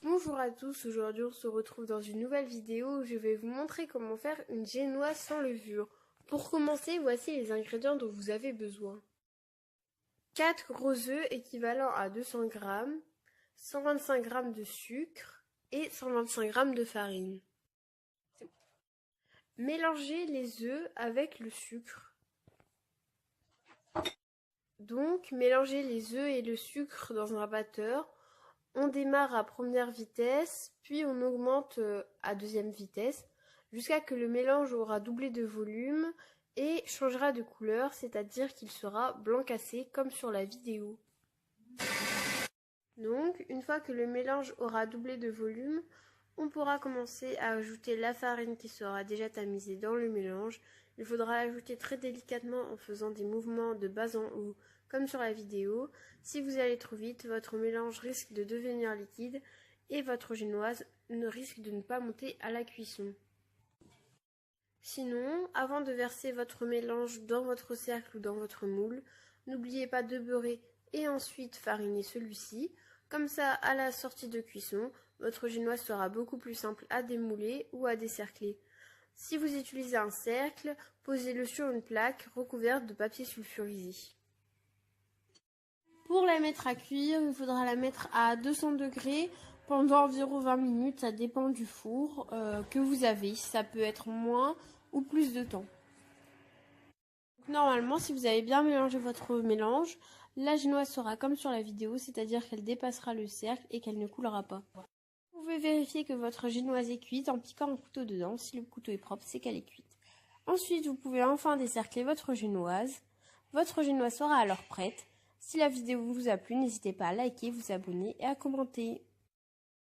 Bonjour à tous, aujourd'hui on se retrouve dans une nouvelle vidéo où je vais vous montrer comment faire une génoise sans levure. Pour commencer, voici les ingrédients dont vous avez besoin. 4 gros œufs équivalents à 200 g, 125 g de sucre et 125 g de farine. Mélangez les œufs avec le sucre. Donc, mélangez les œufs et le sucre dans un batteur. On démarre à première vitesse, puis on augmente à deuxième vitesse, jusqu'à que le mélange aura doublé de volume et changera de couleur, c'est-à-dire qu'il sera blanc cassé comme sur la vidéo. Donc, une fois que le mélange aura doublé de volume, on pourra commencer à ajouter la farine qui sera déjà tamisée dans le mélange. Il faudra l'ajouter très délicatement en faisant des mouvements de bas en haut, comme sur la vidéo. Si vous allez trop vite, votre mélange risque de devenir liquide et votre génoise risque de ne pas monter à la cuisson. Sinon, avant de verser votre mélange dans votre cercle ou dans votre moule, n'oubliez pas de beurrer et ensuite fariner celui-ci. Comme ça, à la sortie de cuisson, votre génoise sera beaucoup plus simple à démouler ou à décercler. Si vous utilisez un cercle, posez-le sur une plaque recouverte de papier sulfurisé. Pour la mettre à cuire, il faudra la mettre à 200 degrés pendant environ 20 minutes, ça dépend du four que vous avez, ça peut être moins ou plus de temps. Normalement, si vous avez bien mélangé votre mélange, la génoise sera comme sur la vidéo, c'est-à-dire qu'elle dépassera le cercle et qu'elle ne coulera pas. Vous pouvez vérifier que votre génoise est cuite en piquant un couteau dedans. Si le couteau est propre, c'est qu'elle est cuite. Ensuite, vous pouvez enfin décercler votre génoise. Votre génoise sera alors prête. Si la vidéo vous a plu, n'hésitez pas à liker, vous abonner et à commenter.